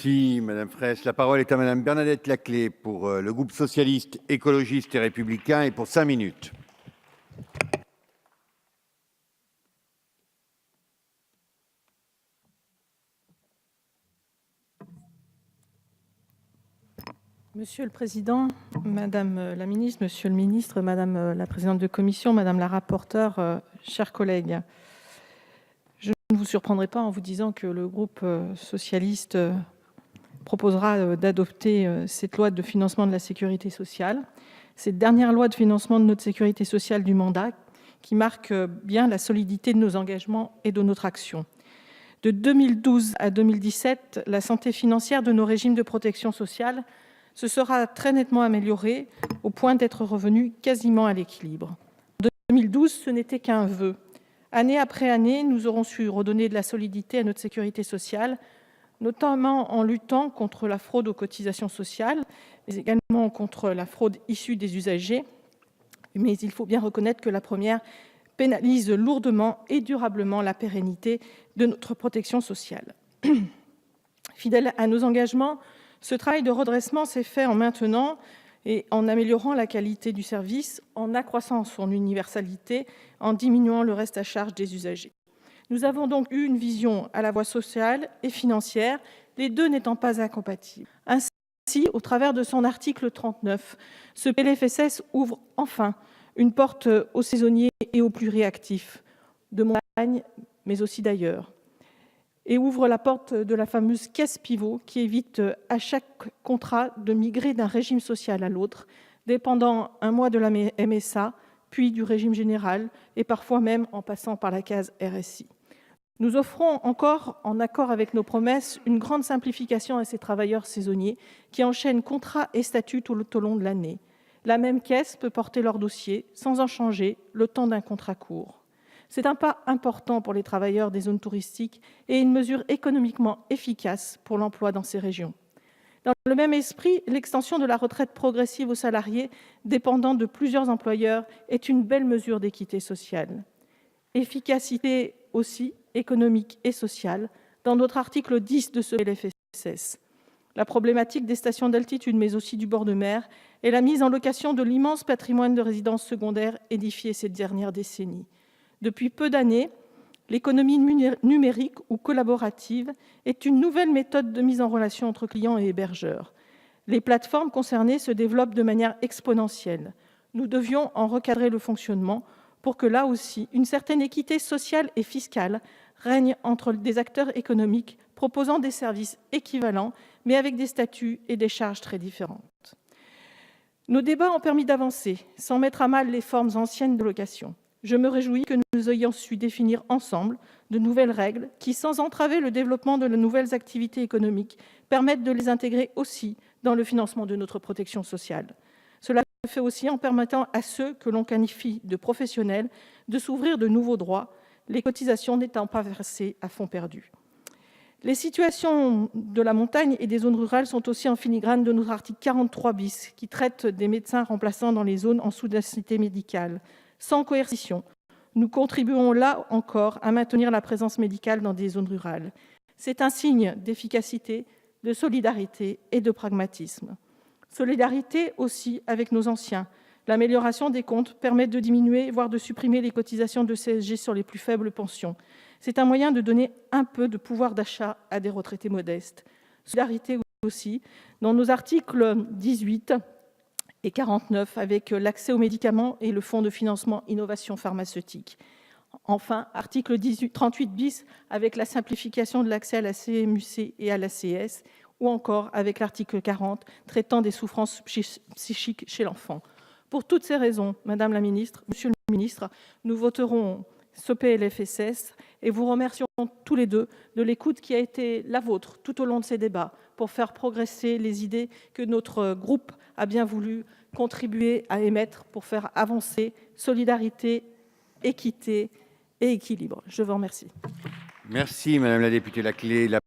Merci, Madame Fraisse. La parole est à Madame Bernadette Laclais pour le groupe socialiste, écologiste et républicain et pour 5 minutes. Monsieur le Président, Madame la Ministre, Monsieur le Ministre, Madame la Présidente de Commission, Madame la rapporteure, chers collègues, je ne vous surprendrai pas en vous disant que le groupe socialiste proposera d'adopter cette loi de financement de la sécurité sociale, cette dernière loi de financement de notre sécurité sociale du mandat qui marque bien la solidité de nos engagements et de notre action. De 2012 à 2017, la santé financière de nos régimes de protection sociale se sera très nettement améliorée au point d'être revenu quasiment à l'équilibre. En 2012, ce n'était qu'un vœu. Année après année, nous aurons su redonner de la solidité à notre sécurité sociale, notamment en luttant contre la fraude aux cotisations sociales, mais également contre la fraude issue des usagers. Mais il faut bien reconnaître que la première pénalise lourdement et durablement la pérennité de notre protection sociale. Fidèle à nos engagements, ce travail de redressement s'est fait en maintenant et en améliorant la qualité du service, en accroissant son universalité, en diminuant le reste à charge des usagers. Nous avons donc eu une vision à la fois sociale et financière, les deux n'étant pas incompatibles. Ainsi, au travers de son article 39, ce PLFSS ouvre enfin une porte aux saisonniers et aux plus réactifs, de montagne, mais aussi d'ailleurs, et ouvre la porte de la fameuse caisse pivot qui évite à chaque contrat de migrer d'un régime social à l'autre, dépendant un mois de la MSA, puis du régime général, et parfois même en passant par la case RSI. Nous offrons encore, en accord avec nos promesses, une grande simplification à ces travailleurs saisonniers qui enchaînent contrats et statuts tout au long de l'année. La même caisse peut porter leur dossier sans en changer le temps d'un contrat court. C'est un pas important pour les travailleurs des zones touristiques et une mesure économiquement efficace pour l'emploi dans ces régions. Dans le même esprit, l'extension de la retraite progressive aux salariés dépendant de plusieurs employeurs est une belle mesure d'équité sociale. Efficacité aussi économique et sociale dans notre article 10 de ce PLFSS. La problématique des stations d'altitude, mais aussi du bord de mer, et la mise en location de l'immense patrimoine de résidences secondaires édifiées ces dernières décennies. Depuis peu d'années, l'économie numérique ou collaborative est une nouvelle méthode de mise en relation entre clients et hébergeurs. Les plateformes concernées se développent de manière exponentielle. Nous devions en recadrer le fonctionnement pour que, là aussi, une certaine équité sociale et fiscale règne entre des acteurs économiques proposant des services équivalents, mais avec des statuts et des charges très différentes. Nos débats ont permis d'avancer, sans mettre à mal les formes anciennes de location. Je me réjouis que nous ayons su définir ensemble de nouvelles règles qui, sans entraver le développement de nouvelles activités économiques, permettent de les intégrer aussi dans le financement de notre protection sociale. Cela se fait aussi en permettant à ceux que l'on qualifie de professionnels de s'ouvrir de nouveaux droits, les cotisations n'étant pas versées à fonds perdus. Les situations de la montagne et des zones rurales sont aussi en filigrane de notre article 43 bis, qui traite des médecins remplaçants dans les zones en sous-densité médicale. Sans coercition, nous contribuons là encore à maintenir la présence médicale dans des zones rurales. C'est un signe d'efficacité, de solidarité et de pragmatisme. Solidarité aussi avec nos anciens. L'amélioration des comptes permet de diminuer, voire de supprimer les cotisations de CSG sur les plus faibles pensions. C'est un moyen de donner un peu de pouvoir d'achat à des retraités modestes. Solidarité aussi dans nos articles 18 et 49 avec l'accès aux médicaments et le fonds de financement innovation pharmaceutique. Enfin, article 38 bis avec la simplification de l'accès à la CMU-C et à l'ACS, ou encore avec l'article 40 traitant des souffrances psychiques chez l'enfant. Pour toutes ces raisons, Madame la Ministre, Monsieur le Ministre, nous voterons ce PLFSS et vous remercions tous les deux de l'écoute qui a été la vôtre tout au long de ces débats pour faire progresser les idées que notre groupe a bien voulu contribuer à émettre pour faire avancer solidarité, équité et équilibre. Je vous remercie. Merci, Madame la députée Laclais.